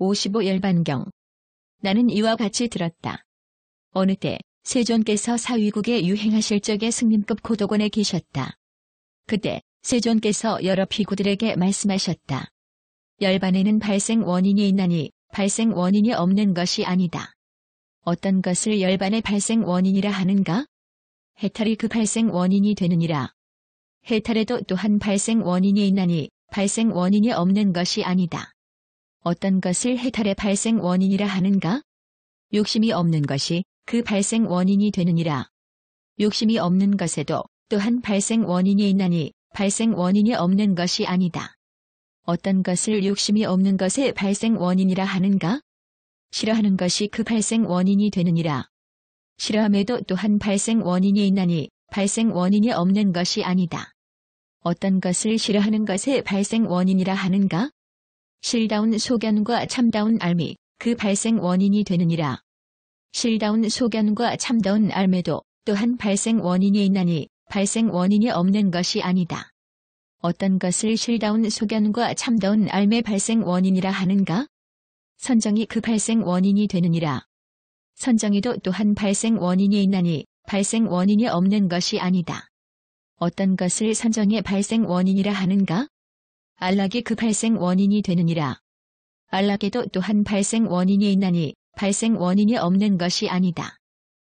55 열반경. 나는 이와 같이 들었다. 어느 때 세존께서 사위국에 유행하실 적에 승림급 고도관에 계셨다. 그때 세존께서 여러 비구들에게 말씀하셨다. 열반에는 발생 원인이 있나니 발생 원인이 없는 것이 아니다. 어떤 것을 열반의 발생 원인이라 하는가? 해탈이 그 발생 원인이 되느니라. 해탈에도 또한 발생 원인이 있나니 발생 원인이 없는 것이 아니다. 어떤 것을 해탈의 발생 원인이라 하는가? 욕심이 없는 것이 그 발생 원인이 되느니라. 욕심이 없는 것에도 또한 발생 원인이 있나니 발생 원인이 없는 것이 아니다. 어떤 것을 욕심이 없는 것의 발생 원인이라 하는가? 싫어하는 것이 그 발생 원인이 되느니라. 싫어함에도 또한 발생 원인이 있나니 발생 원인이 없는 것이 아니다. 어떤 것을 싫어하는 것의 발생 원인이라 하는가? 실다운 소견과 참다운 앓미, 그 발생 원인이 되느니라. 실다운 소견과 참다운 앓매도 또한 발생 원인이 있나니 발생 원인이 없는 것이 아니다. 어떤 것을 실다운 소견과 참다운 앓매 발생 원인이라 하는가? 선정이 그 발생 원인이 되느니라. 선정에도 또한 발생 원인이 있나니 발생 원인이 없는 것이 아니다. 어떤 것을 선정의 발생 원인이라 하는가? 안락이 그 발생 원인이 되느니라. 안락에도 또한 발생 원인이 있나니 발생 원인이 없는 것이 아니다.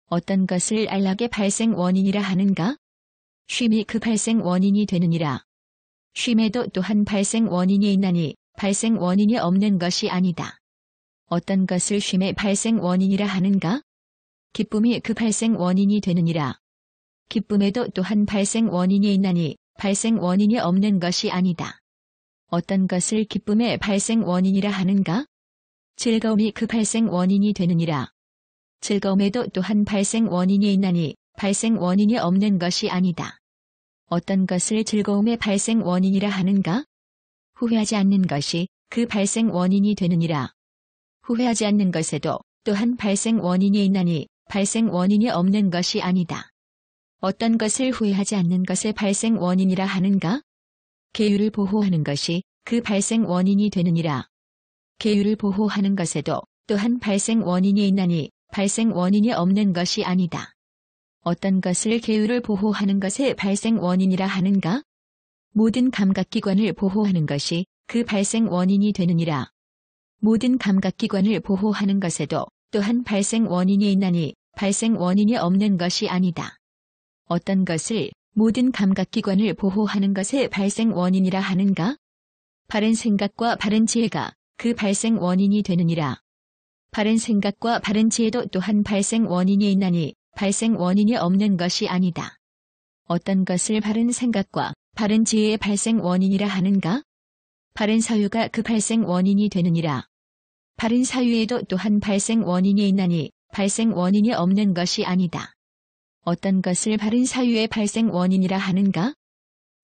어떤 것을 안락의 발생 원인이라 하는가? 쉼이 그 발생 원인이 되느니라. 쉼에도 또한 발생 원인이 있나니 발생 원인이 없는 것이 아니다. 어떤 것을 쉼의 발생 원인이라 하는가? 기쁨이 그 발생 원인이 되느니라. 기쁨에도 또한 발생 원인이 있나니 발생 원인이 없는 것이 아니다. 어떤 것을 기쁨의 발생 원인이라 하는가? 즐거움이 그 발생 원인이 되느니라. 즐거움에도 또한 발생 원인이 있나니 발생 원인이 없는 것이 아니다. 어떤 것을 즐거움의 발생 원인이라 하는가? 후회하지 않는 것이 그 발생 원인이 되느니라. 후회하지 않는 것에도 또한 발생 원인이 있나니 발생 원인이 없는 것이 아니다. 어떤 것을 후회하지 않는 것의 발생 원인이라 하는가? 계율을 보호하는 것이 그 발생 원인이 되느니라. 계율을 보호하는 것에도 또한 발생 원인이 있나니 발생 원인이 없는 것이 아니다. 어떤 것을 계율을 보호하는 것의 발생 원인이라 하는가? 모든 감각기관을 보호하는 것이 그 발생 원인이 되느니라. 모든 감각기관을 보호하는 것에도 또한 발생 원인이 있나니 발생 원인이 없는 것이 아니다. 어떤 것을 모든 감각기관을 보호하는 것의 발생 원인이라 하는가? 바른 생각과 바른 지혜가 그 발생 원인이 되느니라. 바른 생각과 바른 지혜도 또한 발생 원인이 있나니 발생 원인이 없는 것이 아니다. 어떤 것을 바른 생각과 바른 지혜의 발생 원인이라 하는가? 바른 사유가 그 발생 원인이 되느니라. 바른 사유에도 또한 발생 원인이 있나니 발생 원인이 없는 것이 아니다. 어떤 것을 바른 사유의 발생 원인이라 하는가?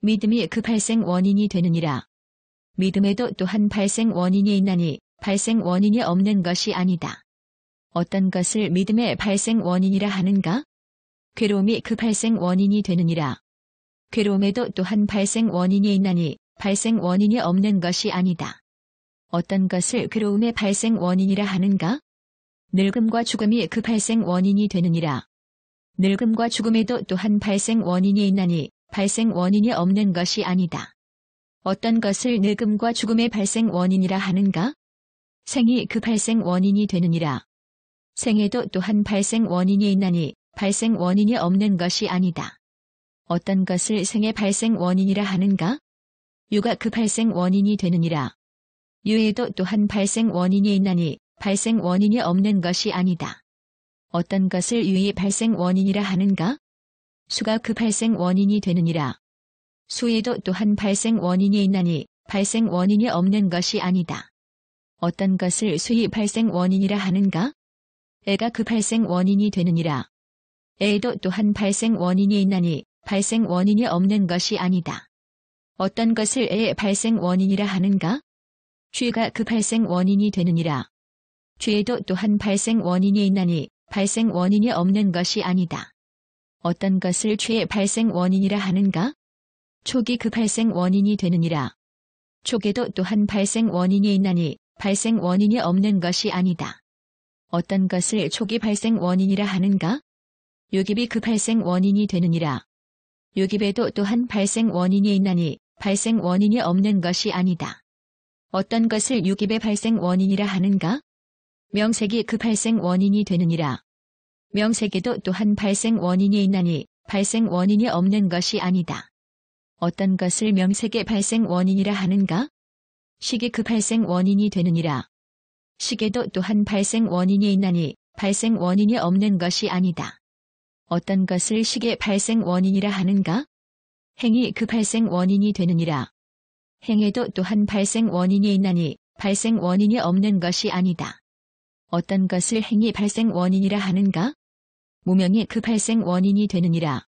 믿음이 그 발생 원인이 되느니라. 믿음에도 또한 발생 원인이 있나니 발생 원인이 없는 것이 아니다. 어떤 것을 믿음의 발생 원인이라 하는가? 괴로움이 그 발생 원인이 되느니라. 괴로움에도 또한 발생 원인이 있나니 발생 원인이 없는 것이 아니다. 어떤 것을 괴로움의 발생 원인이라 하는가? 늙음과 죽음이 그 발생 원인이 되느니라. 늙음과 죽음에도 또한 발생 원인이 있나니 발생 원인이 없는 것이 아니다. 어떤 것을 늙음과 죽음의 발생 원인이라 하는가? 생이 그 발생 원인이 되느니라. 생에도 또한 발생 원인이 있나니 발생 원인이 없는 것이 아니다. 어떤 것을 생의 발생 원인이라 하는가? 유가 그 발생 원인이 되느니라. 유에도 또한 발생 원인이 있나니 발생 원인이 없는 것이 아니다. 어떤 것을 유의 발생 원인이라 하는가? 수가 그 발생 원인이 되느니라. 수에도 또한 발생 원인이 있나니 발생 원인이 없는 것이 아니다. 어떤 것을 수의 발생 원인이라 하는가? 애가 그 발생 원인이 되느니라. 애에도 또한 발생 원인이 있나니 발생 원인이 없는 것이 아니다. 어떤 것을 애의 발생 원인이라 하는가? 쥐가 그 발생 원인이 되느니라. 쥐에도 또한 발생 원인이 있나니 발생 원인이 없는 것이 아니다. 어떤 것을 쥐의 발생 원인이라 하는가? 촉이 그 발생 원인이 되느니라. 촉에도 또한 발생 원인이 있나니 발생 원인이 없는 것이 아니다. 어떤 것을 초기 발생 원인이라 하는가? 유깁이 그 발생 원인이 되느니라. 유깁에도 또한 발생 원인이 있나니 발생 원인이 없는 것이 아니다. 어떤 것을 유깁의 발생 원인이라 하는가? 명색이 그 발생 원인이 되느니라. 명색에도 또한 발생 원인이 있나니 발생 원인이 없는 것이 아니다. 어떤 것을 명색의 발생 원인이라 하는가? 식이 그 발생 원인이 되느니라. 식에도 또한 발생 원인이 있나니 발생 원인이 없는 것이 아니다. 어떤 것을 식의 발생 원인이라 하는가? 행이 그 발생 원인이 되느니라. 행에도 또한 발생 원인이 있나니 발생 원인이 없는 것이 아니다. 어떤 것을 행이 발생 원인이라 하는가? 무명이 그 발생 원인이 되느니라.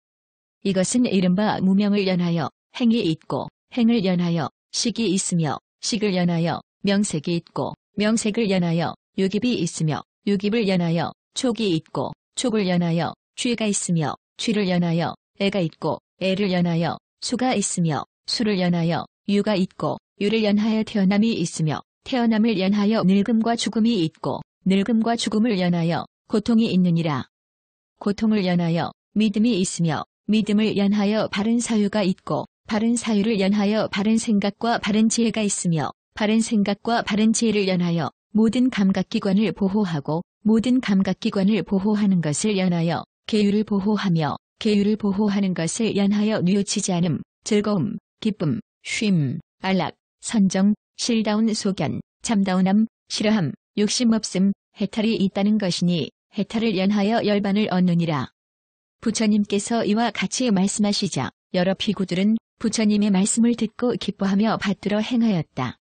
이것은 이른바 무명을 연하여 행이 있고 행을 연하여 식이 있으며 식을 연하여 명색이 있고 명색을 연하여 유깁이 있으며 유깁을 연하여 촉이 있고 촉을 연하여 쥐가 있으며 쥐를 연하여 애가 있고 애를 연하여 수가 있으며 수를 연하여 유가 있고 유를 연하여 태어남이 있으며 태어남을 연하여 늙음과 죽음이 있고 늙음과 죽음을 연하여 고통이 있느니라. 고통을 연하여 믿음이 있으며 믿음을 연하여 바른 사유가 있고 바른 사유를 연하여 바른 생각과 바른 지혜가 있으며 바른 생각과 바른 지혜를 연하여 모든 감각기관을 보호하고 모든 감각기관을 보호하는 것을 연하여 계율을 보호하며 계율을 보호하는 것을 연하여 뉘우치지 않음, 즐거움, 기쁨, 쉼, 안락, 선정, 실다운 소견, 참다운함, 싫어함, 욕심 없음, 해탈이 있다는 것이니 해탈을 연하여 열반을 얻느니라. 부처님께서 이와 같이 말씀하시자 여러 비구들은 부처님의 말씀을 듣고 기뻐하며 받들어 행하였다.